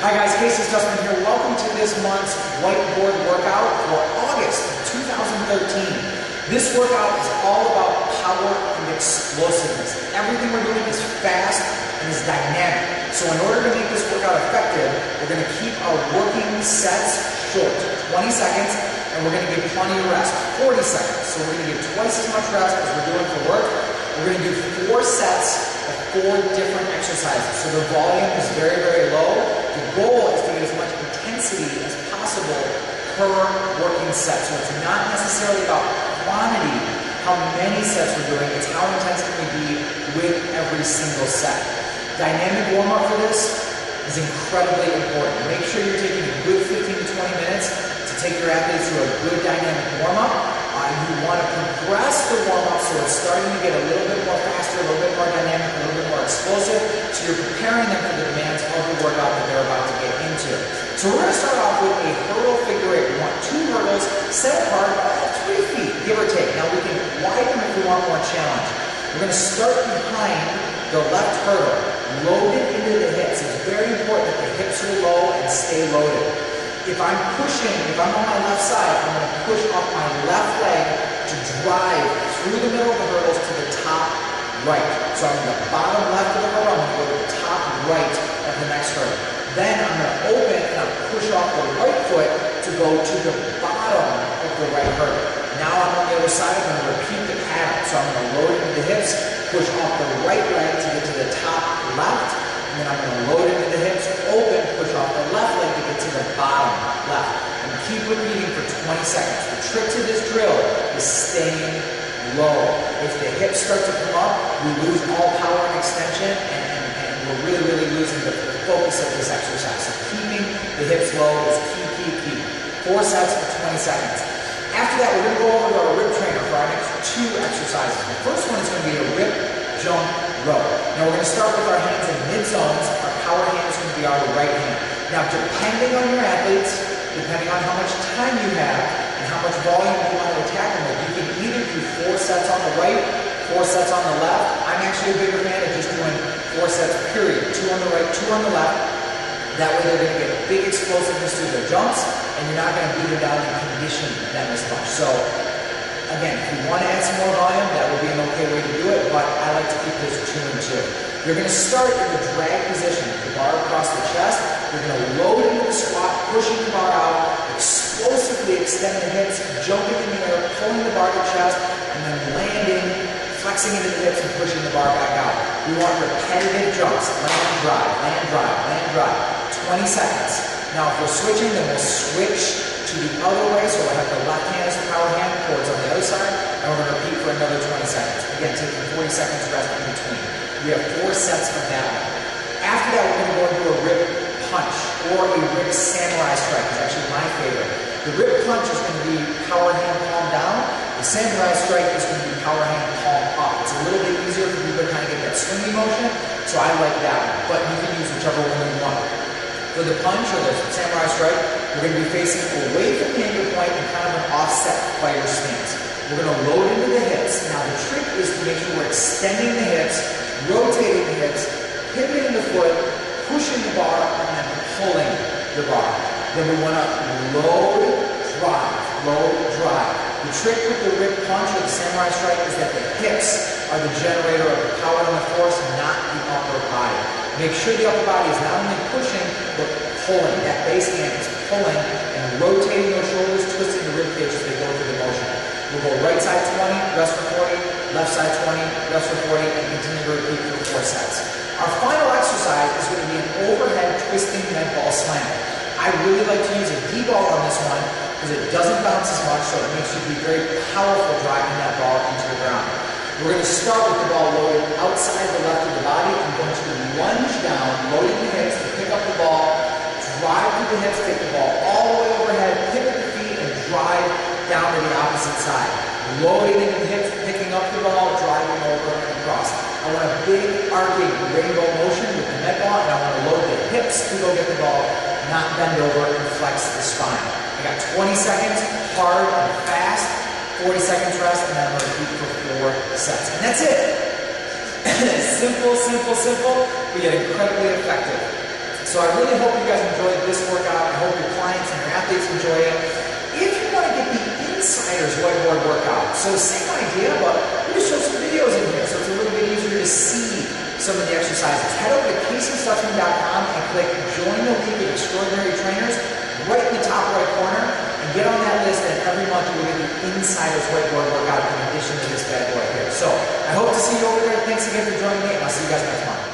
Hi guys, Casey's Dustman here. Welcome to this month's whiteboard workout for August 2013. This workout is all about power and explosiveness. Everything we're doing is fast and is dynamic. So in order to make this workout effective, we're going to keep our working sets short, 20 seconds, and we're going to give plenty of rest, 40 seconds. So we're going to give twice as much rest as we're doing for work. We're going to do 4 sets of 4 different exercises. So the volume is very, very low. The goal is to get as much intensity as possible per working set. So it's not necessarily about quantity, how many sets we're doing, it's how intense can we be with every single set. Dynamic warm-up for this is incredibly important. Make sure you're taking a good 15 to 20 minutes to take your athletes through a good dynamic warm-up. You want to progress the warm-up so it's starting to get a little bit more faster, a little bit more dynamic, a little bit more explosive, so you're preparing them for the demands of the workout that they're about to get into. So we're going to start off with a hurdle figure 8. We want 2 hurdles set apart about 3 feet, give or take. Now we can widen them if we want more challenge. We're going to start behind the left hurdle, loaded into the hips. It's very important that the hips are low and stay loaded. If I'm on my left side, I'm going to push off my left leg to drive through the middle of the hurdles to the top right. So I'm in the bottom left of the hurdle, I'm going to go to the top right of the next hurdle. Then I'm going to open and I'll push off the right foot to go to the bottom of the right hurdle. Now I'm on the other side, I'm going to repeat the pattern. So I'm going to load into the hips, push off the right leg to get to the top left, and then I'm going to load into the hips, open, push off the left leg to get to the bottom left. And keep repeating for 20 seconds. The trick to this drill is staying low. If the hips start to come up, we lose all power and extension, and we're really losing the focus of this exercise. So keeping the hips low is key. 4 sets for 20 seconds. After that, we're going to go over to our rip trainer for our next 2 exercises. The first one is going to be a rip, jump, row. Now we're going to start with our hands in mid-zones. Our power hand is going to be our right hand. Now depending on your athletes, depending on how much time you have and how much volume you want to attack them with, you can either do 4 sets on the right, 4 sets on the left. I'm actually a bigger fan of just doing 4 sets period. 2 on the right, 2 on the left. That way they're going to get big explosiveness through their jumps and you're not going to beat them down and condition them as much. So again, if you want to add some more volume, that would be an okay way to do it, but I like to keep this 2 and 2. You're going to start in the drag position, the bar across the chest. You're going to load into the squat, pushing the bar out, explosively extend the hips, jumping in the air, pulling the bar to the chest, and then landing, flexing into the hips and pushing the bar back out. We want repetitive jumps, land, drive, land, drive, land, drive. 20 seconds. Now if we're switching, then we'll switch to the other way, so we'll have the left hand as the power hand, chords on the other side, and we're going to repeat for another 20 seconds. Again, taking 40 seconds rest in between. We have 4 sets of that one. After that, we're going to go into a rip punch, or a rip samurai strike. It's actually my favorite. The rip punch is going to be power hand, palm down. The samurai strike is going to be power hand, palm up. It's a little bit easier for people to kind of get that swinging motion, so I like that one, but you can use whichever one you want. For the punch or the samurai strike, we're going to be facing away from the anchor point and kind of an offset fighter stance. We're going to load into the hips. Now the trick is to make sure we're extending the hips, rotating the hips, pivoting the foot, pushing the bar, and then pulling the bar. Then we want to load, drive. The trick with the rip punch or the samurai strike is that the hips are the generator of the power and the force, not the upper body. Make sure the upper body is not only pushing, but pulling. That base hand is pulling and rotating those shoulders, twisting the rib cage as they go through the motion. We'll go right side 20, rest for 40, left side 20, rest for 40, and continue to repeat for 4 sets. Our final exercise is going to be an overhead twisting med ball slam. I really like to use a D-ball on this one because it doesn't bounce as much, so it makes you be very powerful driving that ball into the ground. We're going to start with the ball loaded outside the left of the body. I'm going to lunge down, loading the hips to pick up the ball, drive through the hips, take the ball all the way overhead, pivot the feet, and drive down to the opposite side. Loading into the hips, picking up the ball, driving over and across. I want a big arcing rainbow motion with the med ball, and I want to load the hips to go get the ball, not bend over and flex the spine. I got 20 seconds, hard and fast, 40 seconds rest, and then I'm going to repeat for 4 sets. And that's it. Simple, but yet incredibly effective. So I really hope you guys enjoyed this workout. I hope your clients and your athletes enjoy it. If you want to get the Insiders Whiteboard Workout, so same idea, but we just show some videos in here, so it's a little bit easier to see some of the exercises. Head over to CaseyStutzman.com and click Join the League of Extraordinary Trainers right in the top right corner, and get on that list, and every month you will get the Insiders Whiteboard Workout in addition to this bad boy here. So I hope to see you over there. Thanks again for joining me, and I'll see you guys next month.